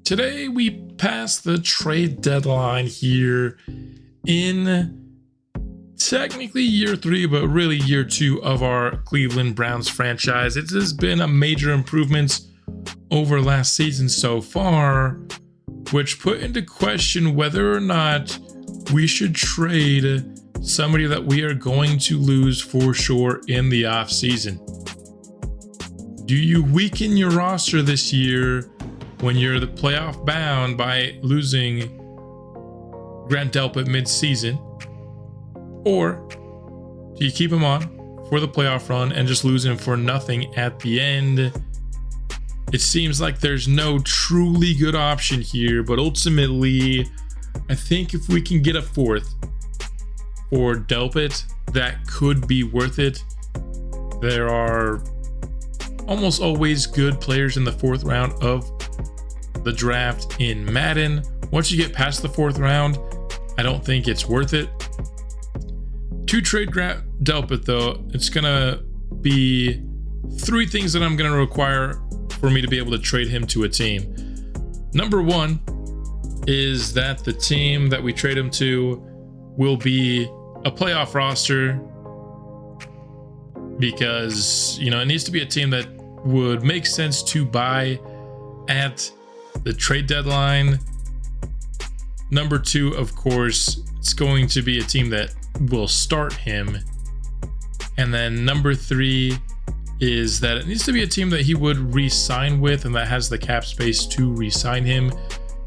Today we passed the trade deadline here in technically year 3, but really year 2 of our Cleveland Browns franchise. It has been a major improvement over last season so far, which put into question whether or not we should trade somebody that we are going to lose for sure in the offseason. Do you weaken your roster this year when you're the playoff bound by losing Grant Delpit mid-season? Or do you keep him on for the playoff run and just lose him for nothing at the end? It seems like there's no truly good option here, but ultimately, I think if we can get a fourth for Delpit, that could be worth it. There are almost always good players in the 4th round of the draft in Madden. Once you get past the 4th round, I don't think it's worth it. To trade Delpit though, it's gonna be 3 things that I'm gonna require for me to be able to trade him to a team. Number 1 is that the team that we trade him to will be a playoff roster, because it needs to be a team that would make sense to buy at the trade deadline. Number 2, of course, it's going to be a team that will start him. And then number 3 is that it needs to be a team that he would re-sign with and that has the cap space to re-sign him.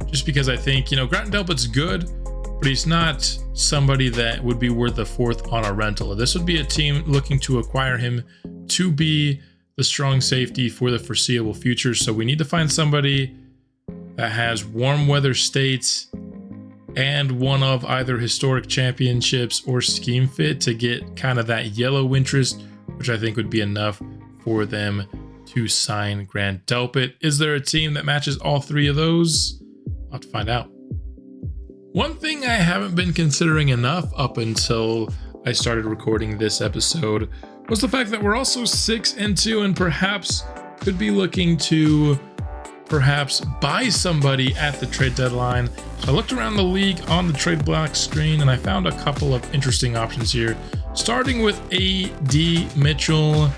Just because I think, Grant Delpit's good, but he's not somebody that would be worth a 4th on a rental. This would be a team looking to acquire him to be the strong safety for the foreseeable future. So we need to find somebody that has warm weather states and one of either historic championships or scheme fit to get kind of that yellow interest, which I think would be enough for them to sign Grant Delpit. Is there a team that matches all 3 of those? I'll have to find out. One thing I haven't been considering enough up until I started recording this episode was the fact that we're also 6-2 and perhaps could be looking to buy somebody at the trade deadline. So I looked around the league on the trade block screen and I found a couple of interesting options here, starting with A.D. Mitchell.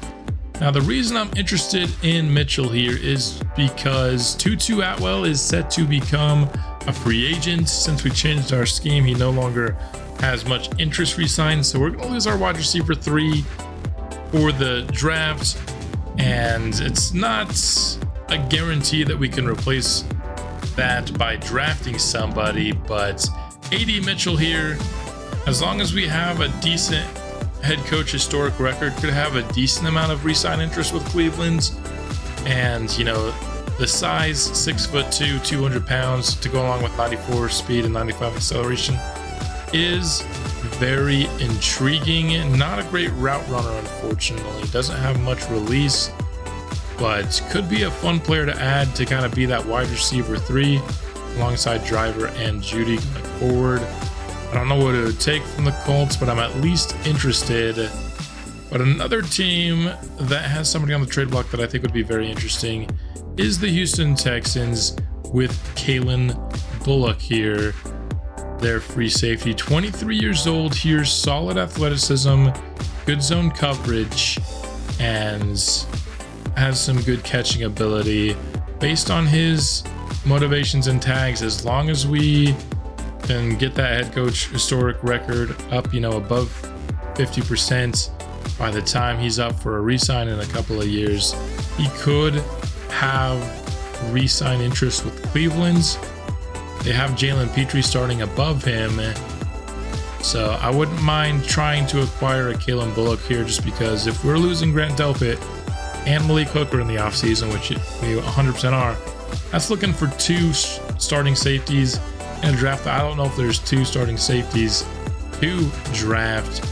Now the reason I'm interested in Mitchell here is because Tutu Atwell is set to become a free agent. Since we changed our scheme, he no longer has much interest re-signed, so we're going to lose our wide receiver 3 for the draft, and it's not a guarantee that we can replace that by drafting somebody. But A.D. Mitchell here, as long as we have a decent head coach historic record, could have a decent amount of re-sign interest with Cleveland. And the size, 6'2", 200 pounds, to go along with 94 speed and 95 acceleration, is very intriguing. Not a great route runner, unfortunately. Doesn't have much release, but could be a fun player to add to kind of be that wide receiver 3 alongside Driver and Judy going forward. I don't know what it would take from the Colts, but I'm at least interested. But another team that has somebody on the trade block that I think would be very interesting is the Houston Texans with Kalen Bullock here. Their free safety, 23 years old here, solid athleticism, good zone coverage, and has some good catching ability. Based on his motivations and tags, as long as we can get that head coach historic record up, above 50% by the time he's up for a re-sign in a couple of years, he could have re-sign interest with Cleveland. They have Jalen Petrie starting above him, so I wouldn't mind trying to acquire a Kalen Bullock here, just because if we're losing Grant Delpit and Malik Hooker in the offseason, which we 100% are, that's looking for 2 starting safeties in a draft. I don't know if there's 2 starting safeties to draft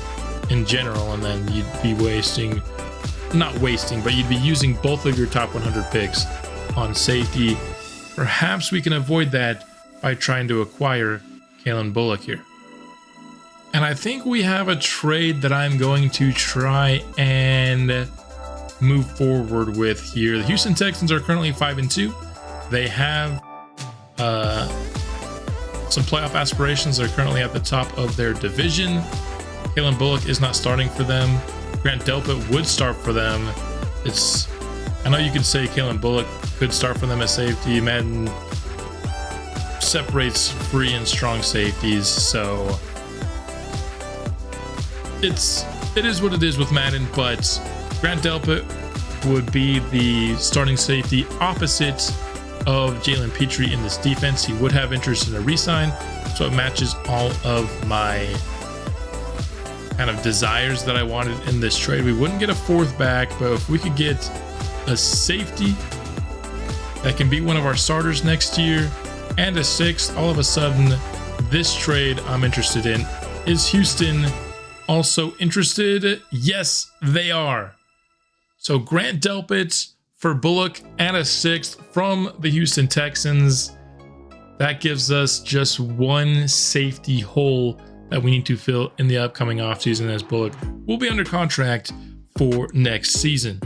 in general, and then you'd be you'd be using both of your top 100 picks on safety. Perhaps we can avoid that by trying to acquire Kalen Bullock here. And I think we have a trade that I'm going to try and move forward with here. The Houston Texans are currently 5-2. They have some playoff aspirations. They're currently at the top of their division. Kalen Bullock is not starting for them. Grant Delpit would start for them. I know you could say Kalen Bullock could start for them as safety. Madden separates free and strong safeties, so it is what it is with Madden. But Grant Delpit would be the starting safety opposite of Jalen Petrie in this defense. He would have interest in a re-sign, so it matches all of my kind of desires that I wanted in this trade. We wouldn't get a fourth back, but if we could get a safety that can be one of our starters next year and a sixth, all of a sudden this trade I'm interested in. Is Houston also interested? Yes, they are. So Grant Delpit for Bullock and a sixth from the Houston Texans. That gives us just one safety hole that we need to fill in the upcoming offseason, as Bullock will be under contract for next season.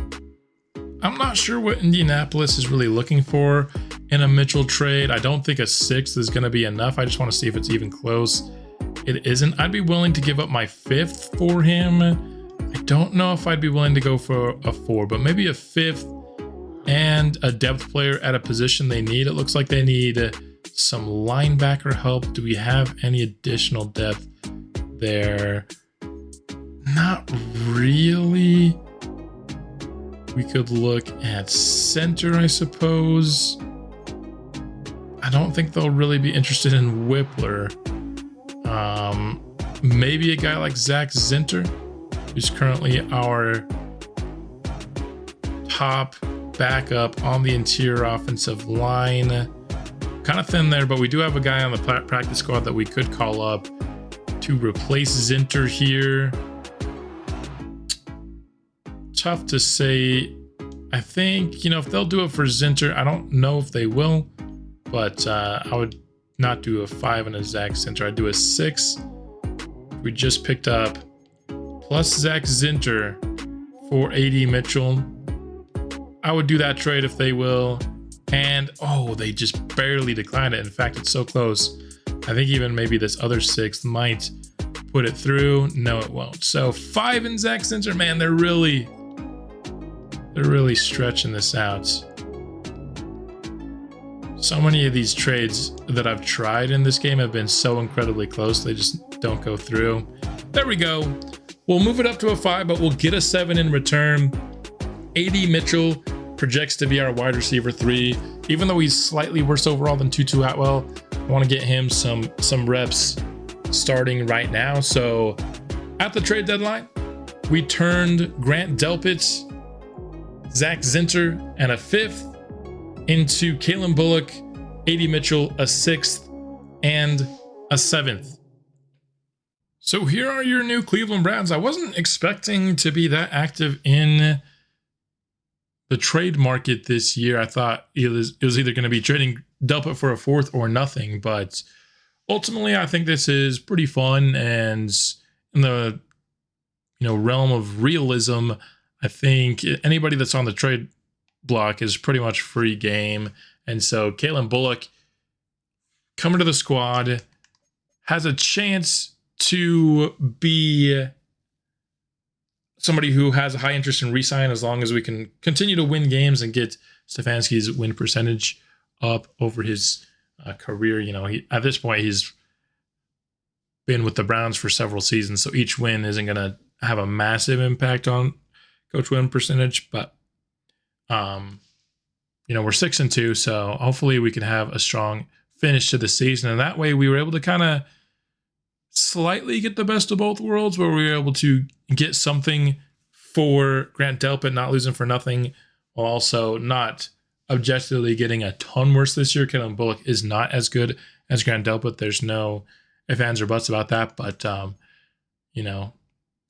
I'm not sure what Indianapolis is really looking for in a Mitchell trade. I don't think a sixth is going to be enough. I just want to see if it's even close. It isn't. I'd be willing to give up my fifth for him. I don't know if I'd be willing to go for a four, but maybe a fifth and a depth player at a position they need. It looks like they need some linebacker help. Do we have any additional depth there? Not really. We could look at center, I suppose. I don't think they'll really be interested in Whippler. Maybe a guy like Zach Zinter, who's currently our top backup on the interior offensive line. Kind of thin there, but we do have a guy on the practice squad that we could call up to replace Zinter here. Tough to say. I think, if they'll do it for Zinter, I don't know if they will, but I would not do a 5 and a Zach Zinter. I'd do a 6. We just picked up plus Zach Zinter for AD Mitchell. I would do that trade if they will. And they just barely declined it. In fact, it's so close. I think even maybe this other 6 might put it through. No, it won't. So 5 and Zach Zinter, man, they're really stretching this out. So many of these trades that I've tried in this game have been so incredibly close. They just don't go through. There we go. We'll move it up to a 5, but we'll get a 7 in return. AD Mitchell projects to be our wide receiver 3. Even though he's slightly worse overall than Tutu Atwell, I want to get him some reps starting right now. So at the trade deadline, we turned Grant Delpit, Zach Zinter, and a 5th into Kalen Bullock, AD Mitchell, a 6th, and a 7th. So here are your new Cleveland Browns. I wasn't expecting to be that active in the trade market this year. I thought it was either going to be trading Delpit for a 4th or nothing, but ultimately I think this is pretty fun, and in the realm of realism, I think anybody that's on the trade block is pretty much free game. And so Kalen Bullock coming to the squad has a chance to be somebody who has a high interest in re-sign, as long as we can continue to win games and get Stefanski's win percentage up over his career. At this point, he's been with the Browns for several seasons, so each win isn't going to have a massive impact on coach win percentage, but we're 6-2, so hopefully we can have a strong finish to the season. And that way we were able to kind of slightly get the best of both worlds, where we were able to get something for Grant Delpit, not losing for nothing, while also not objectively getting a ton worse this year. Kalen Bullock is not as good as Grant Delpit. There's no ifs, ands, or buts about that. But,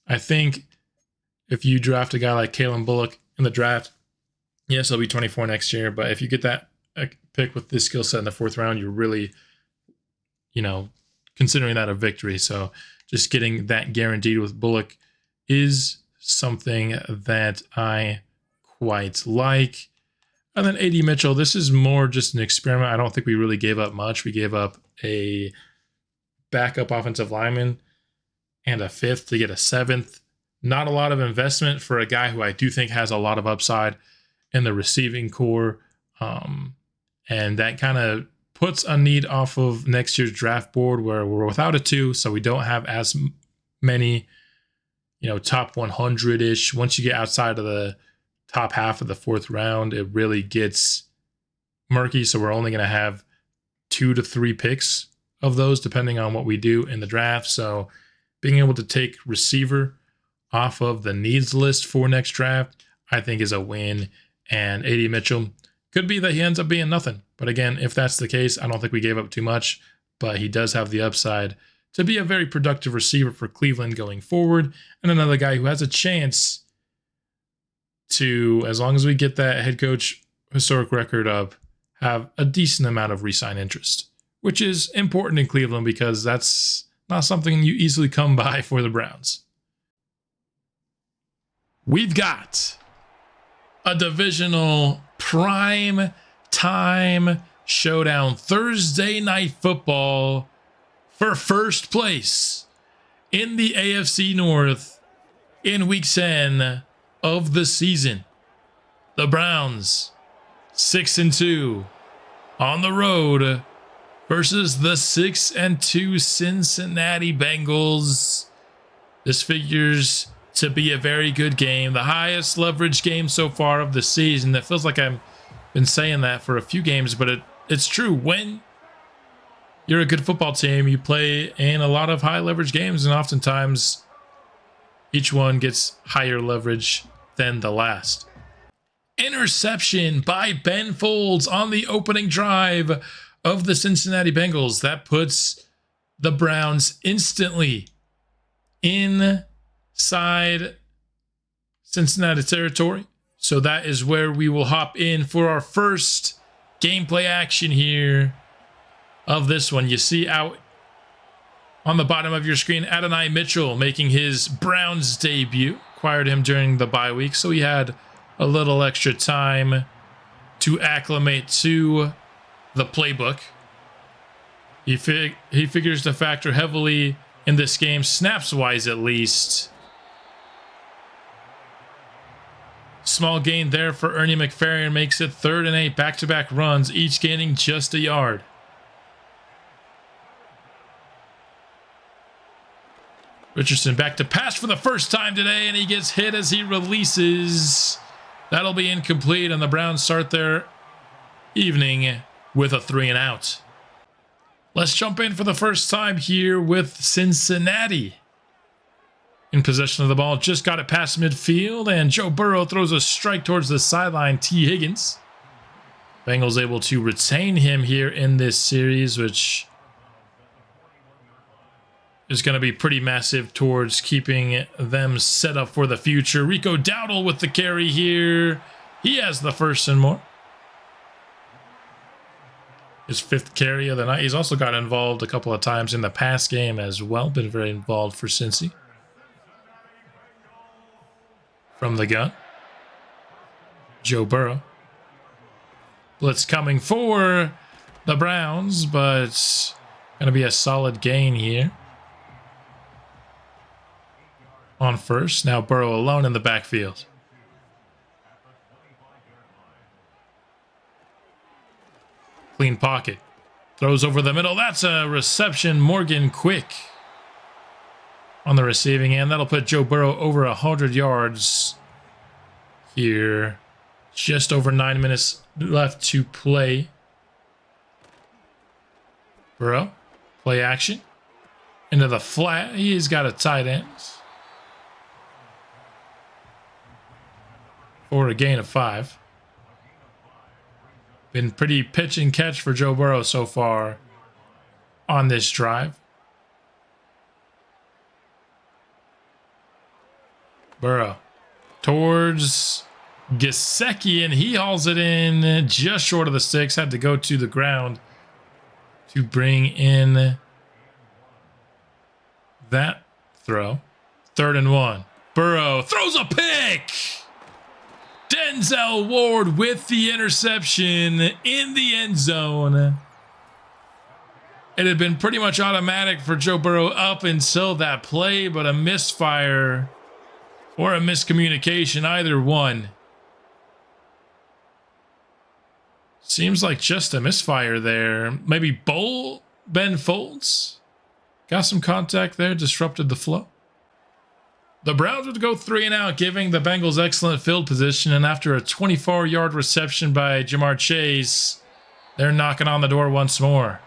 I think if you draft a guy like Kalen Bullock in the draft, yes, he'll be 24 next year. But if you get that pick with this skill set in the 4th round, you're really, considering that a victory. So just getting that guaranteed with Bullock is something that I quite like. And then A.D. Mitchell, this is more just an experiment. I don't think we really gave up much. We gave up a backup offensive lineman and a 5th to get a 7th. Not a lot of investment for a guy who I do think has a lot of upside in the receiving core. And that kind of puts a need off of next year's draft board where we're without a 2, so we don't have as many, top 100-ish. Once you get outside of the top half of the 4th round, it really gets murky. So we're only going to have 2 to 3 picks of those, depending on what we do in the draft. So being able to take receiver off of the needs list for next draft, I think is a win. And A.D. Mitchell, could be that he ends up being nothing. But again, if that's the case, I don't think we gave up too much, but he does have the upside to be a very productive receiver for Cleveland going forward. And another guy who has a chance to, as long as we get that head coach historic record up, have a decent amount of re-sign interest, which is important in Cleveland because that's not something you easily come by for the Browns. We've got a divisional prime time showdown, Thursday night football for first place in the AFC North in week 10 of the season. The Browns 6-2 on the road versus the 6-2 Cincinnati Bengals. This figures to be a very good game, the highest leverage game so far of the season. It feels like I've been saying that for a few games, but it's true. When you're a good football team, you play in a lot of high leverage games, and oftentimes each one gets higher leverage than the last. Interception by Ben Folds on the opening drive of the Cincinnati Bengals. That puts the Browns instantly inside Cincinnati territory. So that is where we will hop in for our first gameplay action here of this one. You see out on the bottom of your screen, Adonai Mitchell making his Browns debut. Acquired him during the bye week, so he had a little extra time to acclimate to the playbook. He figures to factor heavily in this game, snaps-wise at least. Small gain there for Ernie McFerrin, makes it 3rd and 8, back-to-back runs, each gaining just a yard. Richardson back to pass for the first time today, and he gets hit as he releases. That'll be incomplete, and the Browns start their evening with a 3-and-out. Let's jump in for the first time here with Cincinnati. In possession of the ball, just got it past midfield, and Joe Burrow throws a strike towards the sideline. T. Higgins. Bengals able to retain him here in this series, which is going to be pretty massive towards keeping them set up for the future. Rico Dowdle with the carry here. He has the 1st and more. His 5th carry of the night. He's also got involved a couple of times in the pass game as well. Been very involved for Cincy. From the gun, Joe Burrow. Blitz coming for the Browns, but going to be a solid gain here. On first, now Burrow alone in the backfield. Clean pocket. Throws over the middle. That's a reception. Morgan Quick on the receiving end. That'll put Joe Burrow over 100 yards here. Just over 9 minutes left to play. Burrow, play action. Into the flat. He's got a tight end. For a gain of 5. Been pretty pitch and catch for Joe Burrow so far on this drive. Burrow towards Gesicki, and he hauls it in just short of the sticks. Had to go to the ground to bring in that throw. 3rd and 1. Burrow throws a pick. Denzel Ward with the interception in the end zone. It had been pretty much automatic for Joe Burrow up until that play, but a misfire or a miscommunication, either one. Seems like just a misfire there. Maybe Ben Folds got some contact there, disrupted the flow. The Browns would go 3 and out, giving the Bengals excellent field position, and after a 24-yard reception by Jamar Chase, they're knocking on the door once more.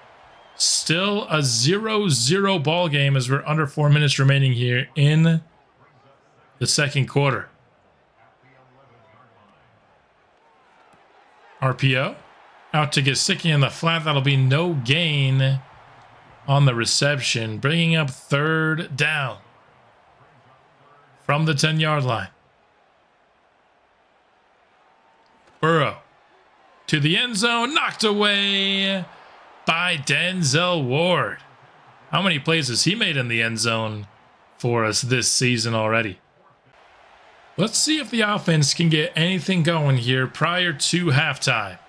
Still a 0-0 ball game as we're under 4 minutes remaining here in the second quarter. RPO out to Gesicki in the flat. That'll be no gain on the reception, bringing up 3rd down from the 10-yard line. Burrow to the end zone, knocked away by Denzel Ward. How many plays has he made in the end zone for us this season already? Let's see if the offense can get anything going here prior to halftime.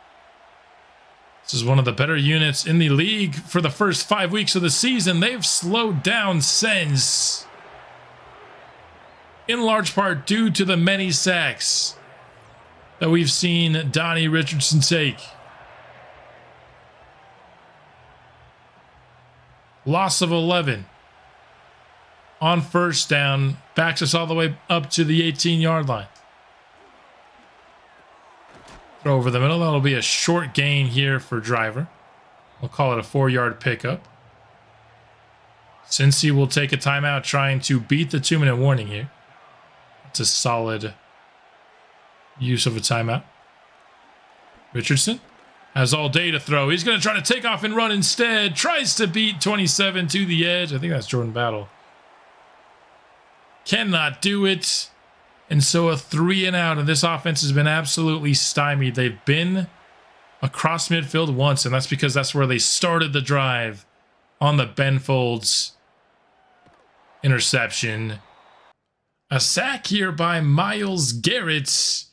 This is one of the better units in the league for the first 5 weeks of the season. They've slowed down since, in large part due to the many sacks that we've seen Donnie Richardson take. Loss of 11 on 1st down, backs us all the way up to the 18-yard line. Throw over the middle. That'll be a short gain here for Driver. We'll call it a 4-yard pickup. Cincy will take a timeout trying to beat the 2-minute warning here. It's a solid use of a timeout. Richardson has all day to throw. He's going to try to take off and run instead. Tries to beat 27 to the edge. I think that's Jordan Battle. Cannot do it. And so a 3 and out, and this offense has been absolutely stymied. They've been across midfield once, and that's because that's where they started the drive on the Ben Folds interception. A sack here by Myles Garrett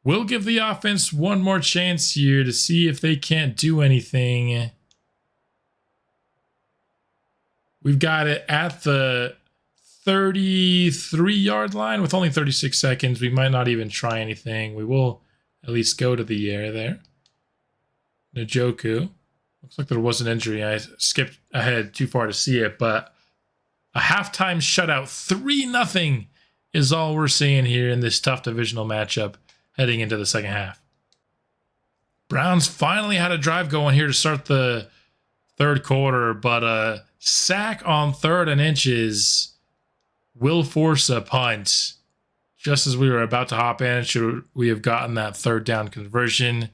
will give the offense one more chance here to see if they can't do anything. We've got it at the 33-yard line with only 36 seconds. We might not even try anything. We will at least go to the air there. Njoku. Looks like there was an injury. I skipped ahead too far to see it, but a halftime shutout. 3-0 is all we're seeing here in this tough divisional matchup heading into the second half. Browns finally had a drive going here to start the third quarter, but a sack on 3rd and inches will force a punt. Just as we were about to hop in, should we have gotten that 3rd down conversion.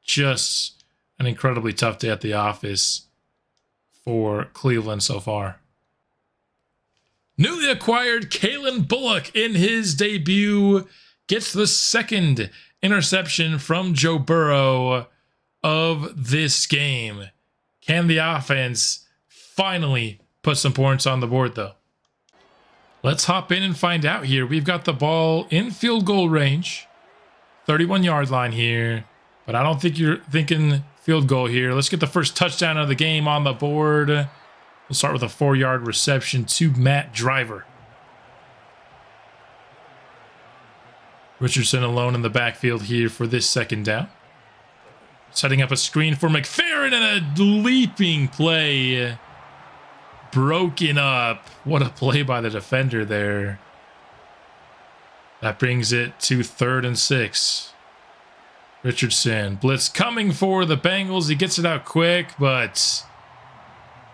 Just an incredibly tough day at the office for Cleveland so far. Newly acquired Kalen Bullock in his debut gets the 2nd interception from Joe Burrow of this game. Can the offense finally put some points on the board, though? Let's hop in and find out here. We've got the ball in field goal range. 31-yard line here. But I don't think you're thinking field goal here. Let's get the first touchdown of the game on the board. We'll start with a 4-yard reception to Matt Driver. Richardson alone in the backfield here for this 2nd down. Setting up a screen for McFerrin and a leaping play. Broken up. What a play by the defender there. That brings it to 3rd and 6. Richardson. Blitz coming for the Bengals. He gets it out quick, but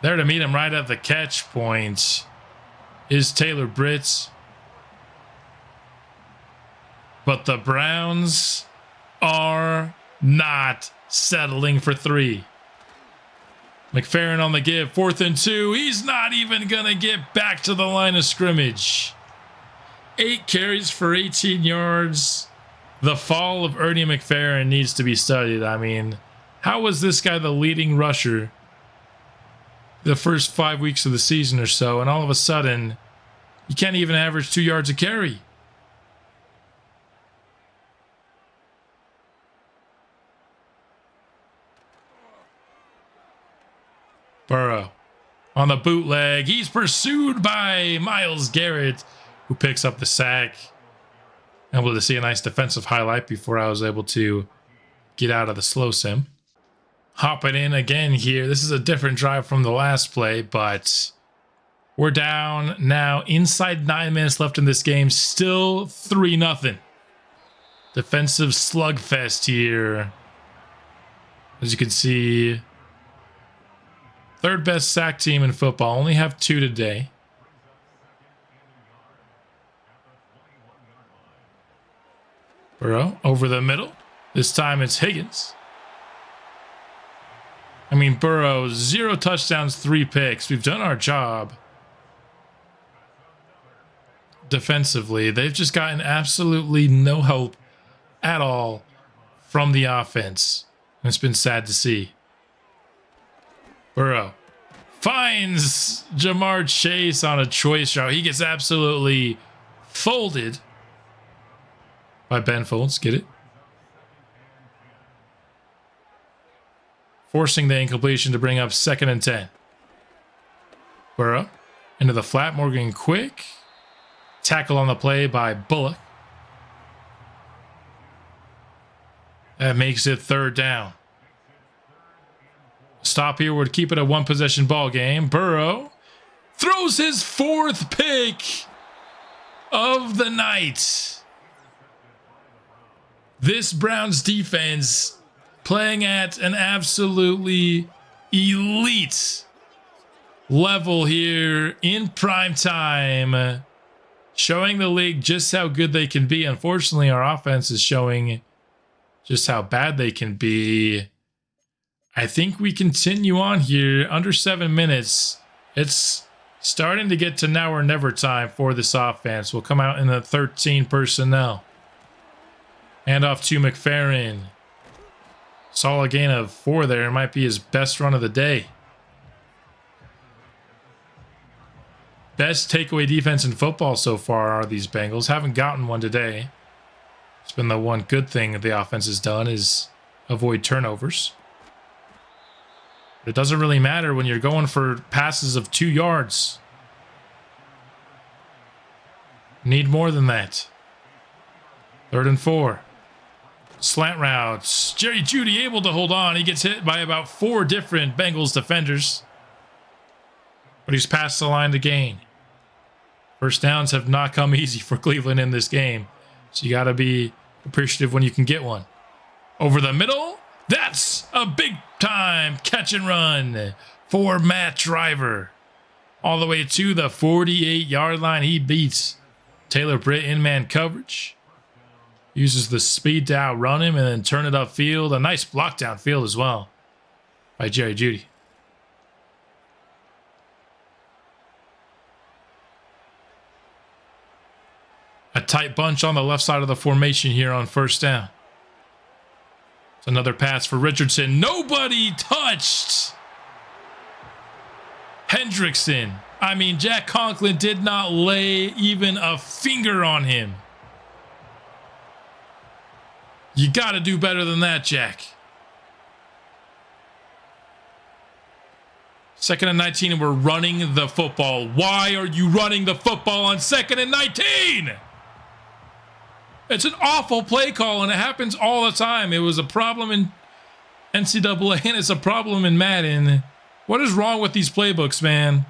there to meet him right at the catch point is Taylor Britt. But the Browns are not settling for 3. McFerrin on the give, 4th and 2. He's not even going to get back to the line of scrimmage. 8 carries for 18 yards. The fall of Ernie McFerrin needs to be studied. I mean, how was this guy the leading rusher the first 5 weeks of the season or so, and all of a sudden, you can't even average 2 yards a carry? Burrow on the bootleg. He's pursued by Myles Garrett, who picks up the sack. Able to see a nice defensive highlight before I was able to get out of the slow sim. Hopping in again here. This is a different drive from the last play, but we're down now inside 9 minutes left in this game. Still 3-0. Defensive slugfest here. As you can see, third best sack team in football. Only have 2 today. Burrow over the middle. This time it's Higgins. I mean, Burrow, 0 touchdowns, 3 picks. We've done our job. Defensively, they've just gotten absolutely no help at all from the offense. And it's been sad to see. Burrow finds Jamar Chase on a choice route. He gets absolutely folded by Ben Folds. Get it? Forcing the incompletion to bring up 2nd and 10. Burrow into the flat. Morgan quick. Tackle on the play by Bullock. That makes it 3rd down. Stop here would keep it a 1-possession ball game. Burrow throws his 4th pick of the night. This Browns defense playing at an absolutely elite level here in prime time, showing the league just how good they can be. Unfortunately, our offense is showing just how bad they can be. I think we continue on here under 7 minutes. It's starting to get to now or never time for this offense. We'll come out in the 13 personnel. Hand off to McFerrin. Solid gain of 4 there. It might be his best run of the day. Best takeaway defense in football so far are these Bengals. Haven't gotten one today. It's been the one good thing that the offense has done is avoid turnovers. But it doesn't really matter when you're going for passes of 2 yards. Need more than that. 3rd and 4. Slant routes. Jerry Jeudy able to hold on. He gets hit by about 4 different Bengals defenders. But he's past the line to gain. First downs have not come easy for Cleveland in this game. So you got to be appreciative when you can get one. Over the middle. That's a big time catch and run for Matt Driver. All the way to the 48-yard line. He beats Taylor Britt in man coverage. Uses the speed to outrun him and then turn it upfield. A nice block downfield as well by Jerry Jeudy. A tight bunch on the left side of the formation here on 1st down. It's another pass for Richardson. Nobody touched Hendrickson. I mean, Jack Conklin did not lay even a finger on him. You got to do better than that, Jack. 2nd and 19, and we're running the football. Why are you running the football on 2nd and 19? It's an awful play call, and it happens all the time. It was a problem in NCAA, and it's a problem in Madden. What is wrong with these playbooks, man?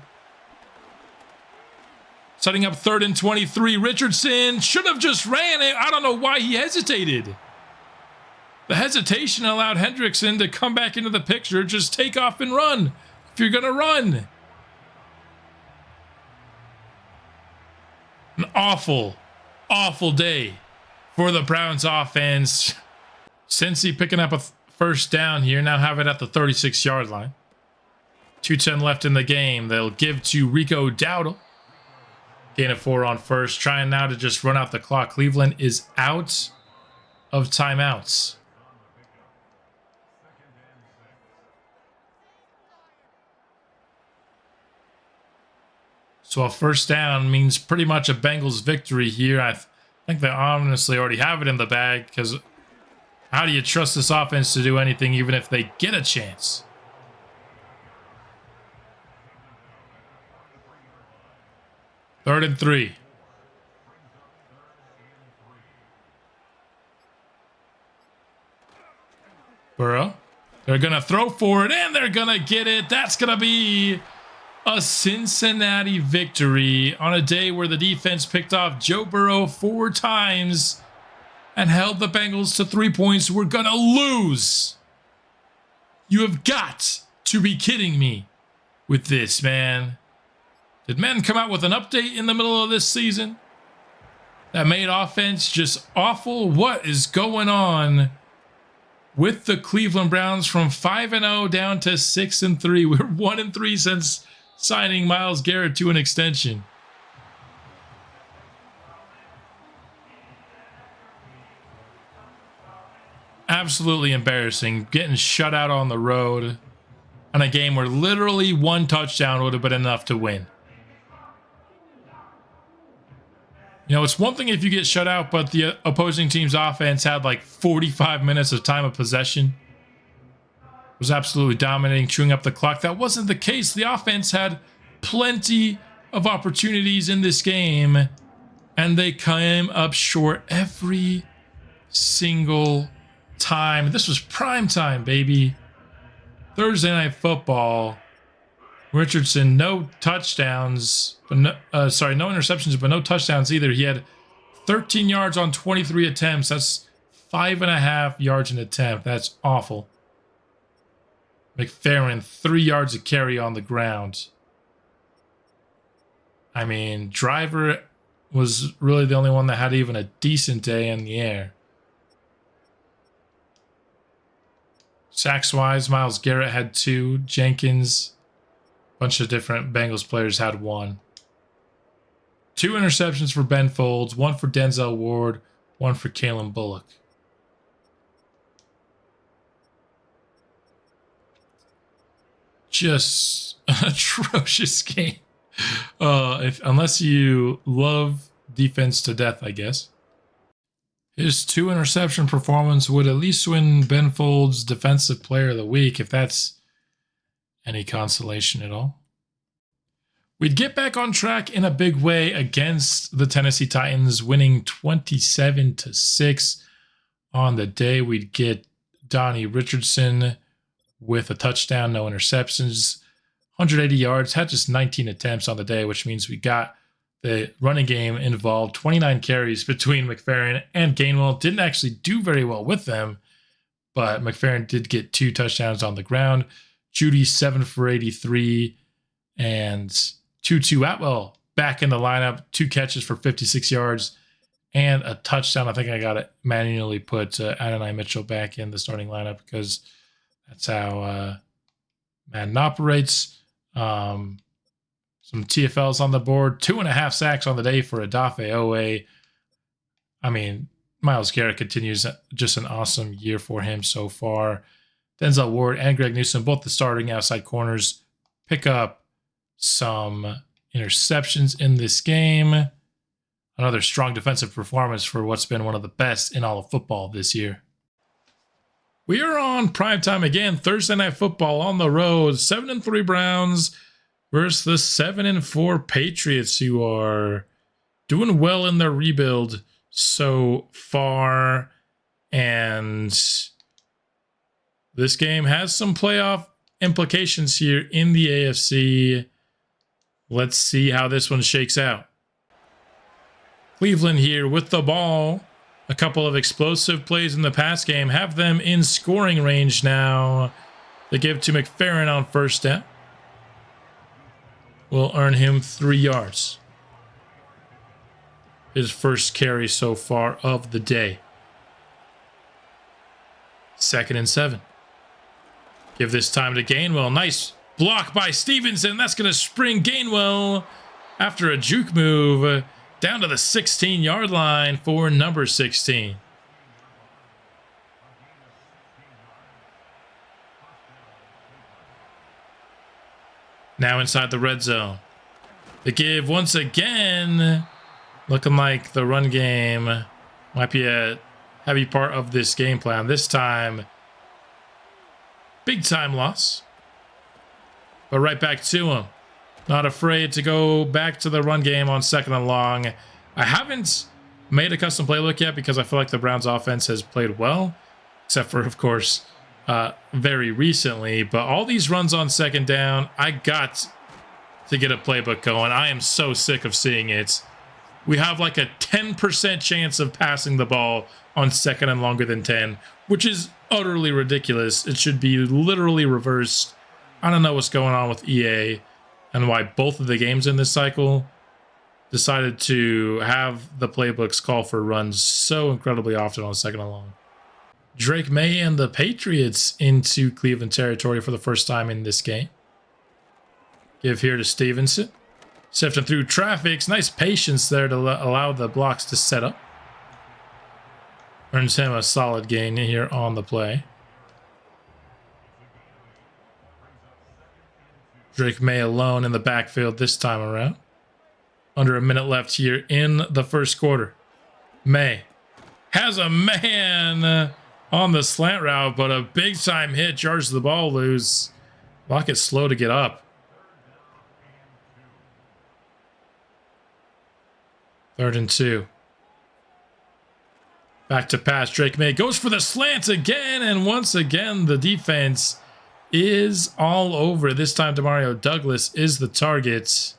Setting up 3rd and 23. Richardson should have just ran it. I don't know why he hesitated. The hesitation allowed Hendrickson to come back into the picture. Just take off and run if you're going to run. An awful, awful day for the Browns offense. Cincy picking up a 1st down here. Now have it at the 36-yard line. 2:10 left in the game. They'll give to Rico Dowdle. Gain of 4 on 1st. Trying now to just run out the clock. Cleveland is out of timeouts. So a 1st down means pretty much a Bengals victory here. I think they honestly already have it in the bag, because how do you trust this offense to do anything even if they get a chance? 3rd and 3. Burrow. They're going to throw for it, and they're going to get it. That's going to be a Cincinnati victory on a day where the defense picked off Joe Burrow 4 times and held the Bengals to 3 points. We're going to lose. You have got to be kidding me with this, man. Did Madden come out with an update in the middle of this season that made offense just awful? What is going on with the Cleveland Browns from 5-0 down to 6-3? We're 1-3 since signing Myles Garrett to an extension. Absolutely embarrassing. Getting shut out on the road on a game where literally 1 touchdown would have been enough to win. You know, it's one thing if you get shut out, but the opposing team's offense had like 45 minutes of time of possession. Was absolutely dominating, chewing up the clock. That wasn't the case. The offense had plenty of opportunities in this game, and they came up short every single time. This was prime time, baby. Thursday Night Football. Richardson, no touchdowns, but no interceptions, but no touchdowns either. He had 13 yards on 23 attempts. That's 5.5 yards an attempt. That's awful. McFerrin, 3 yards of carry on the ground. I mean, Driver was really the only one that had even a decent day in the air. Sacks-wise, Myles Garrett had 2. Jenkins, bunch of different Bengals players had 1. 2 interceptions for Ben Folds, 1 for Denzel Ward, 1 for Kalen Bullock. Just an atrocious game. Unless you love defense to death, I guess. His 2 interception performance would at least win Ben Folds Defensive Player of the Week, if that's any consolation at all. We'd get back on track in a big way against the Tennessee Titans, winning 27-6 on the day. We'd get Donnie Richardson with a touchdown, no interceptions, 180 yards, had just 19 attempts on the day, which means we got the running game involved. 29 carries between McFerrin and Gainwell. Didn't actually do very well with them, but McFerrin did get 2 touchdowns on the ground. Judy, 7 for 83, and Tutu Atwell back in the lineup. 2 catches for 56 yards and a touchdown. I think I got to manually put Adonai Mitchell back in the starting lineup because that's how Madden operates. Some TFLs on the board. 2.5 sacks on the day for Odafe Owe. I mean, Myles Garrett continues just an awesome year for him so far. Denzel Ward and Greg Newsome, both the starting outside corners, pick up some interceptions in this game. Another strong defensive performance for what's been one of the best in all of football this year. We are on primetime again, Thursday Night Football on the road. 7-3 Browns versus the 7-4 Patriots, who are doing well in their rebuild so far. And this game has some playoff implications here in the AFC. Let's see how this one shakes out. Cleveland here with the ball. A couple of explosive plays in the pass game have them in scoring range now. They give to McFerrin on first down. Will earn him 3 yards. His first carry so far of the day. 2nd and 7. Give this time to Gainwell. Nice block by Stevenson. That's going to spring Gainwell after a juke move down to the 16-yard line for number 16. Now inside the red zone. The give once again. Looking like the run game might be a heavy part of this game plan. This time, big time loss. But right back to him. Not afraid to go back to the run game on 2nd and long. I haven't made a custom playbook yet because I feel like the Browns offense has played well, except for, of course, very recently. But all these runs on 2nd down, I got to get a playbook going. I am so sick of seeing it. We have like a 10% chance of passing the ball on 2nd and longer than 10, which is utterly ridiculous. It should be literally reversed. I don't know what's going on with EA and why both of the games in this cycle decided to have the playbooks call for runs so incredibly often on 2nd and long. Drake May and the Patriots into Cleveland territory for the first time in this game. Give here to Stevenson. Sifting through traffic. Nice patience there to allow the blocks to set up. Earns him a solid gain here on the play. Drake May alone in the backfield this time around. Under a minute left here in the first quarter. May has a man on the slant route, but a big time hit jars the ball loose. Clock is slow to get up. 3rd and 2. Back to pass. Drake May goes for the slant again, and once again the defense is all over. This time Demario Douglas is the target.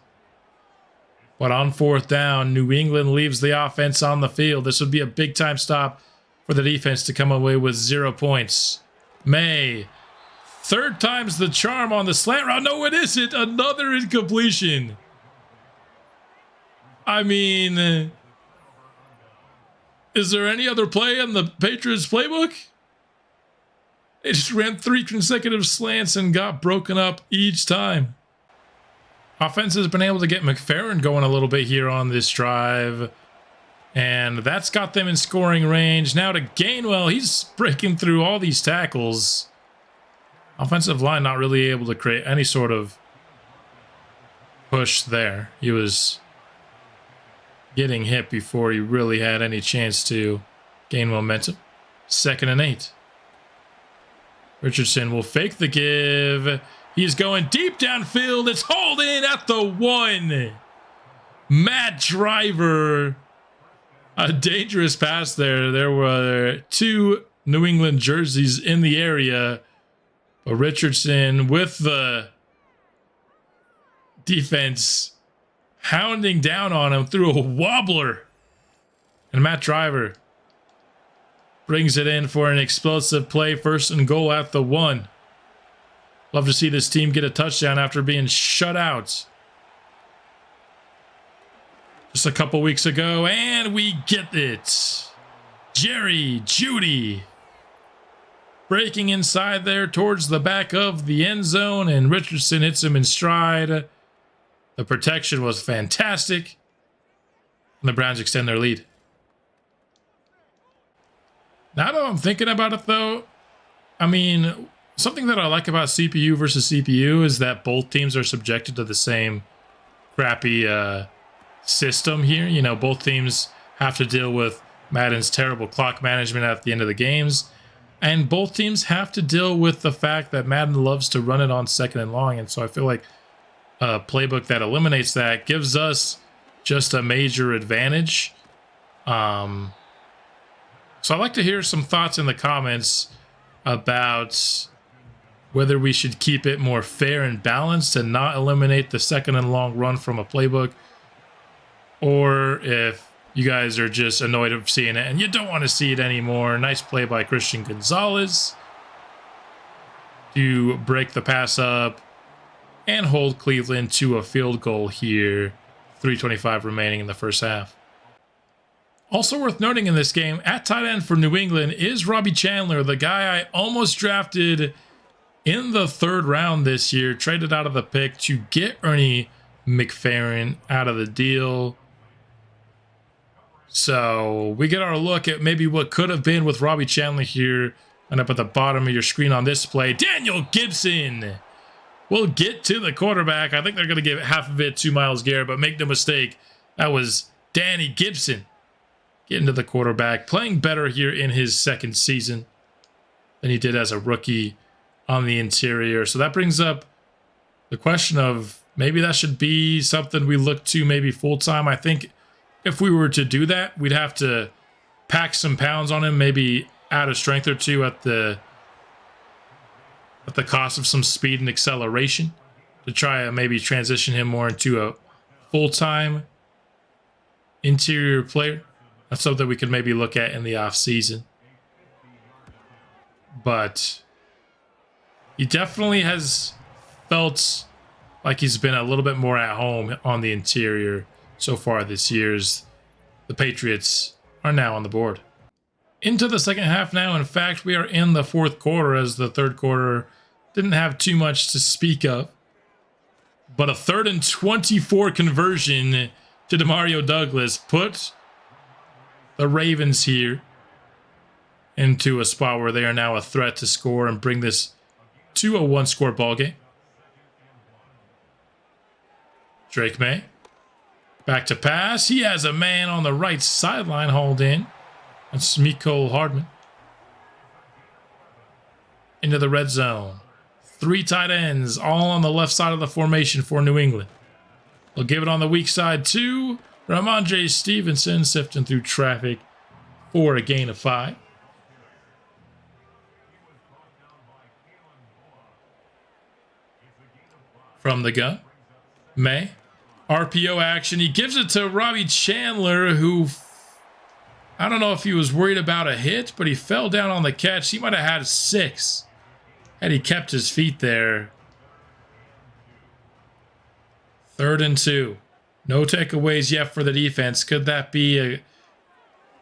But on 4th down, New England leaves the offense on the field. This would be a big time stop for the defense to come away with 0 points. May, 3rd time's the charm on the slant route. No, it isn't. Another incompletion. I mean, is there any other play in the Patriots playbook? They just ran 3 consecutive slants and got broken up each time. Offense has been able to get McFerrin going a little bit here on this drive, and that's got them in scoring range. Now to Gainwell, he's breaking through all these tackles. Offensive line not really able to create any sort of push there. He was getting hit before he really had any chance to gain momentum. 2nd and 8. Richardson will fake the give. He's going deep downfield. It's hauled in at the 1. Matt Driver. A dangerous pass there. There were 2 New England jerseys in the area. But Richardson with the defense hounding down on him through a wobbler. And Matt Driver brings it in for an explosive play. 1st and goal at the 1. Love to see this team get a touchdown after being shut out just a couple weeks ago. And we get it. Jerry Jeudy breaking inside there towards the back of the end zone. And Richardson hits him in stride. The protection was fantastic. And the Browns extend their lead. Now that I'm thinking about it, though, I mean, something that I like about CPU versus CPU is that both teams are subjected to the same crappy system here. You know, both teams have to deal with Madden's terrible clock management at the end of the games. And both teams have to deal with the fact that Madden loves to run it on 2nd and long. And so I feel like a playbook that eliminates that gives us just a major advantage. So I'd like to hear some thoughts in the comments about whether we should keep it more fair and balanced and not eliminate the 2nd and long run from a playbook, or if you guys are just annoyed of seeing it and you don't want to see it anymore. Nice play by Christian Gonzalez to break the pass up and hold Cleveland to a field goal here. 3:25 remaining in the first half. Also worth noting in this game, at tight end for New England is Robbie Chandler, the guy I almost drafted in the 3rd round this year, traded out of the pick to get Ernie McFerrin out of the deal. So we get our look at maybe what could have been with Robbie Chandler here. And up at the bottom of your screen on this play, Daniel Gibson will get to the quarterback. I think they're going to give half of it to Myles Garrett, but make no mistake, that was Danny Gibson getting to the quarterback, playing better here in his 2nd season than he did as a rookie on the interior. So that brings up the question of maybe that should be something we look to maybe full-time. I think if we were to do that, we'd have to pack some pounds on him, maybe add a strength or two at the cost of some speed and acceleration to try and maybe transition him more into a full-time interior player. That's something we could maybe look at in the off-season. But he definitely has felt like he's been a little bit more at home on the interior so far this year. The Patriots are now on the board. Into the second half now. In fact, we are in the fourth quarter, as the third quarter didn't have too much to speak of. But a 3rd and 24 conversion to Demario Douglas put the Ravens here into a spot where they are now a threat to score and bring this to a 1-score ball game. Drake May. Back to pass. He has a man on the right sideline hauled in. That's Mecole Hardman. Into the red zone. 3 tight ends, all on the left side of the formation for New England. They'll give it on the weak side to Ramondre Stevenson, sifting through traffic for a gain of 5. From the gun, May. RPO action. He gives it to Robbie Chandler, who, I don't know if he was worried about a hit, but he fell down on the catch. He might have had 6 had he kept his feet there. 3rd and 2. No takeaways yet for the defense. Could that be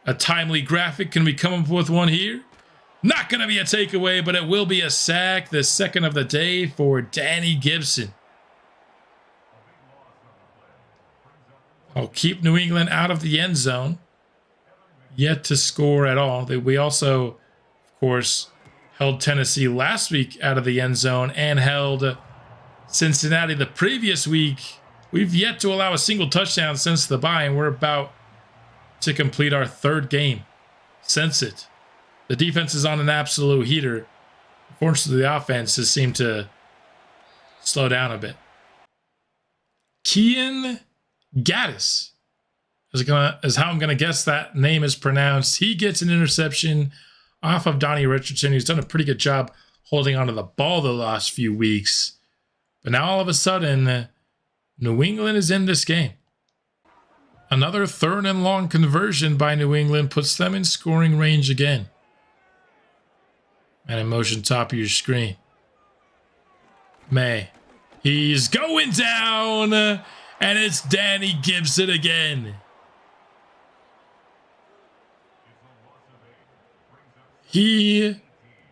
a timely graphic? Can we come up with one here? Not going to be a takeaway, but it will be a sack. The second of the day for Danny Gibson. I'll keep New England out of the end zone. Yet to score at all. We also, of course, held Tennessee last week out of the end zone and held Cincinnati the previous week. We've yet to allow a single touchdown since the bye, and we're about to complete our 3rd game since it. The defense is on an absolute heater. Unfortunately, the offense has seemed to slow down a bit. Kian Gaddis is how I'm going to guess that name is pronounced. He gets an interception off of Donnie Richardson, who's done a pretty good job holding onto the ball the last few weeks. But now all of a sudden, New England is in this game. Another 3rd and long conversion by New England puts them in scoring range again. And in motion top of your screen. May. He's going down, and it's Danny Gibson again. He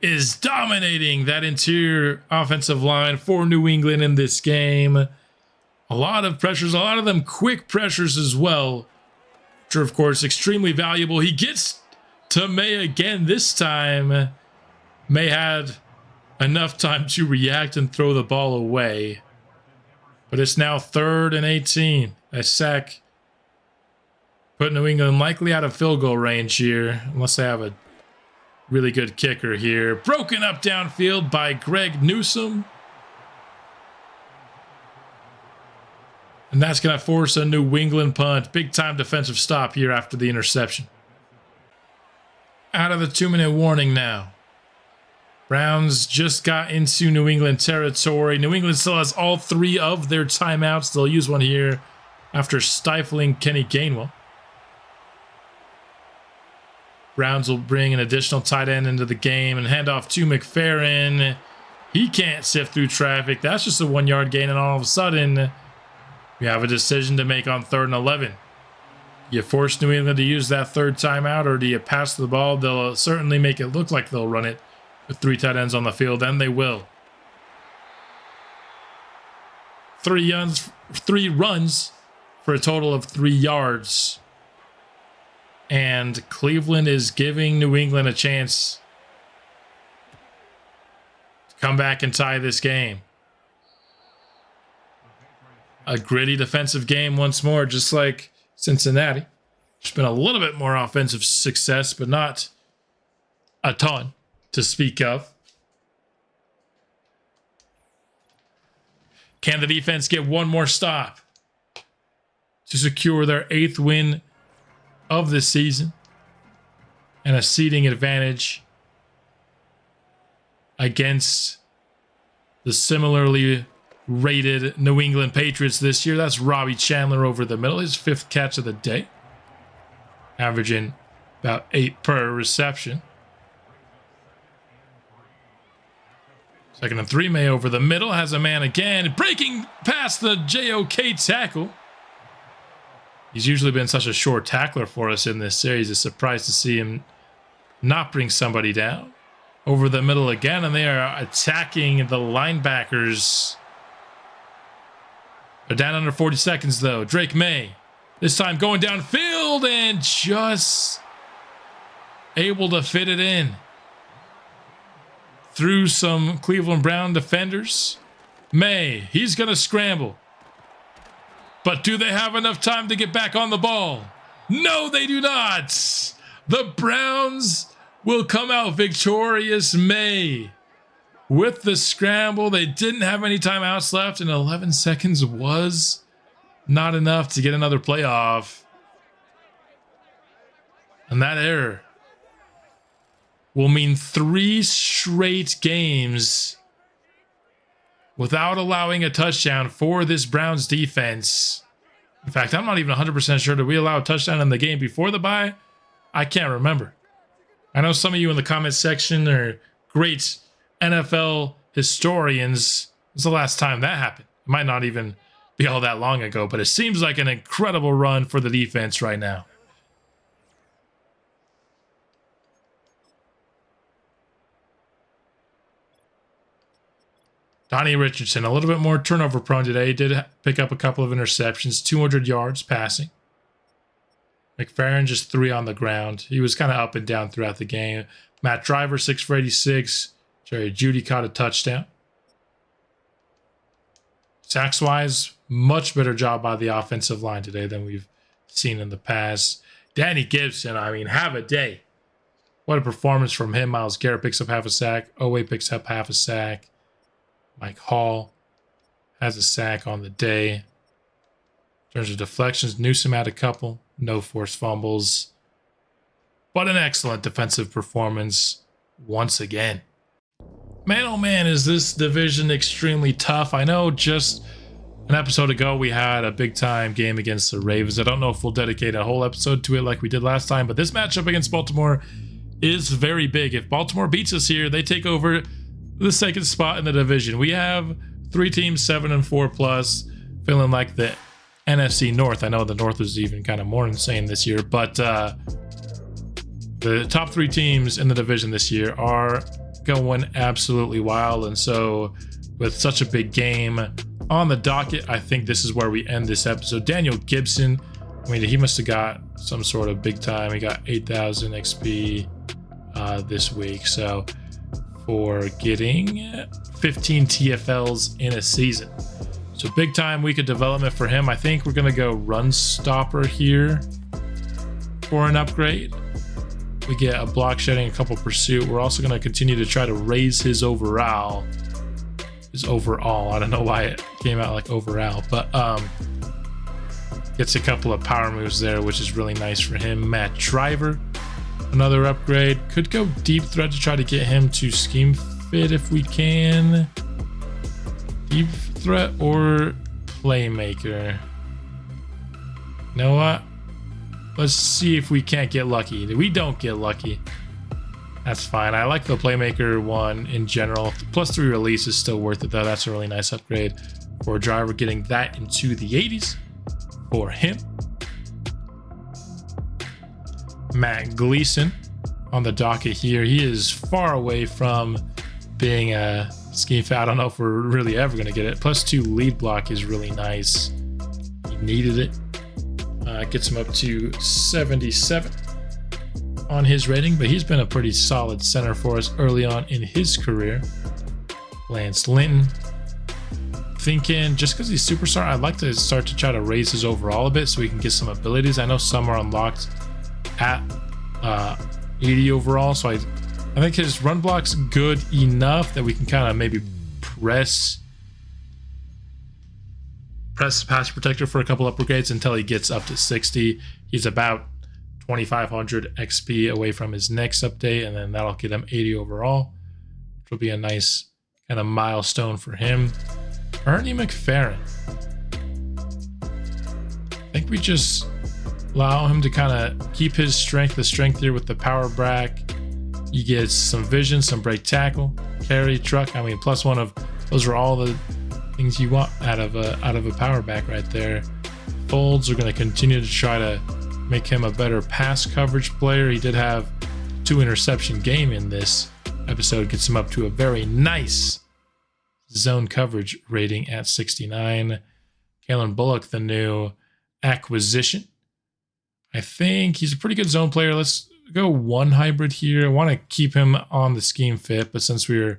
is dominating that interior offensive line for New England in this game. A lot of pressures, a lot of them quick pressures as well, which are, of course, extremely valuable. He gets to May again this time. May had enough time to react and throw the ball away. But it's now 3rd and 18. A sack put New England likely out of field goal range here, unless they have a really good kicker here. Broken up downfield by Greg Newsome. And that's going to force a New England punt. Big time defensive stop here after the interception. Out of the 2-minute warning now. Browns just got into New England territory. New England still has all 3 of their timeouts. They'll use one here after stifling Kenny Gainwell. Browns will bring an additional tight end into the game and hand off to McFerrin. He can't sift through traffic. That's just a 1-yard gain, and all of a sudden, we have a decision to make on 3rd and 11. You force New England to use that 3rd timeout, or do you pass the ball? They'll certainly make it look like they'll run it with 3 tight ends on the field, and they will. 3 runs for a total of 3 yards. And Cleveland is giving New England a chance to come back and tie this game. A gritty defensive game once more, just like Cincinnati. There's been a little bit more offensive success, but not a ton to speak of. Can the defense get one more stop to secure their 8th win of the season and a seeding advantage against the similarly rated New England Patriots this year? That's Robbie Chandler over the middle, his 5th catch of the day, averaging about 8 per reception. 2nd and 3, May over the middle, has a man again, breaking past the JOK tackle. He's usually been such a short tackler for us in this series. It's surprised to see him not bring somebody down. Over the middle again, and they are attacking the linebackers. They're down under 40 seconds, though. Drake May, this time going downfield and just able to fit it in through some Cleveland Brown defenders. May, he's going to scramble. But do they have enough time to get back on the ball? No, they do not. The Browns will come out victorious. May with the scramble. They didn't have any timeouts left, and 11 seconds was not enough to get another playoff. And that error will mean 3 straight games without allowing a touchdown for this Browns defense. In fact, I'm not even 100% sure. Did we allow a touchdown in the game before the bye? I can't remember. I know some of you in the comments section are great NFL historians. It's the last time that happened. It might not even be all that long ago, but it seems like an incredible run for the defense right now. Donnie Richardson, a little bit more turnover prone today. Did pick up a couple of interceptions, 200 yards passing. McFerrin just 3 on the ground. He was kind of up and down throughout the game. Matt Driver, 6 for 86. Jerry Jeudy caught a touchdown. Sacks-wise, much better job by the offensive line today than we've seen in the past. Danny Gibson, I mean, have a day. What a performance from him. Myles Garrett picks up half a sack. Owe picks up half a sack. Mike Hall has a sack on the day. In terms of deflections, Newsom had a couple. No forced fumbles. But an excellent defensive performance once again. Man, oh man, is this division extremely tough. I know just an episode ago we had a big-time game against the Ravens. I don't know if we'll dedicate a whole episode to it like we did last time, but this matchup against Baltimore is very big. If Baltimore beats us here, they take over the 2nd spot in the division. We have 3 teams, 7-4 plus, feeling like the NFC North. I know the North is even kind of more insane this year, but the top 3 teams in the division this year are going absolutely wild. And so with such a big game on the docket, I think this is where we end this episode. Daniel Gibson, I mean, he must have got some sort of big time. He got 8,000 XP this week. So for getting 15 TFLs in a season. So big time week of development for him. I think we're going to go run stopper here for an upgrade. We get a block shedding, a couple pursuit. We're also going to continue to try to raise his overall. I don't know why it came out like overall, but gets a couple of power moves there, which is really nice for him. Matt Driver, another upgrade. Could go deep threat to try to get him to scheme fit if we can. Deep threat or playmaker. You know what? Let's see if we can't get lucky. We don't get lucky. That's fine. I like the playmaker one in general. +3 release is still worth it though. That's a really nice upgrade for a driver, getting that into the 80s for him. Matt Gleason on the docket here. He is far away from being a scheme fit. I don't know if we're really ever going to get it. +2 lead block is really nice. He needed it. Gets him up to 77 on his rating, but he's been a pretty solid center for us early on in his career. Lance Linton. Thinking just because he's superstar, I'd like to start to try to raise his overall a bit so we can get some abilities. I know some are unlocked at 80 overall, so I think his run block's good enough that we can kind of maybe press press pass protector for a couple upgrades until he gets up to 60. He's about 2,500 XP away from his next update, and then that'll get him 80 overall, which will be a nice kind of milestone for him. Ernie McFerrin. I think we just allow him to kind of keep his strength, the strength here with the power back. You get some vision, some break tackle, carry, truck. I mean, +1 of those are all the things you want out of a power back right there. Folds are going to continue to try to make him a better pass coverage player. He did have 2 interception game in this episode, gets him up to a very nice zone coverage rating at 69. Kalen Bullock, the new acquisition. I think he's a pretty good zone player. Let's go 1 hybrid here. I want to keep him on the scheme fit, but since we're a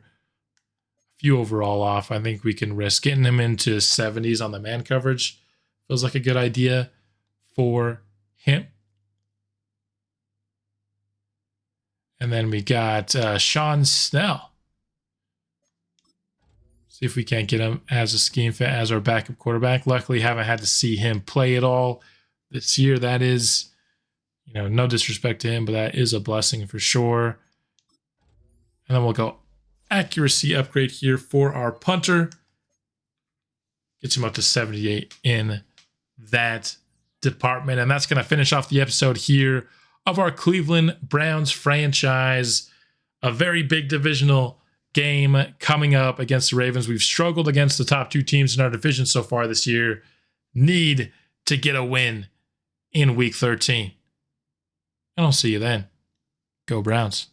few overall off, I think we can risk getting him into 70s on the man coverage. Feels like a good idea for him. And then we got Sean Snell. See if we can't get him as a scheme fit as our backup quarterback. Luckily, haven't had to see him play at all this year. That is, no disrespect to him, but that is a blessing for sure. And then we'll go accuracy upgrade here for our punter. Gets him up to 78 in that department. And that's going to finish off the episode here of our Cleveland Browns franchise. A very big divisional game coming up against the Ravens. We've struggled against the top 2 teams in our division so far this year. Need to get a win in week 13. And I'll see you then. Go Browns.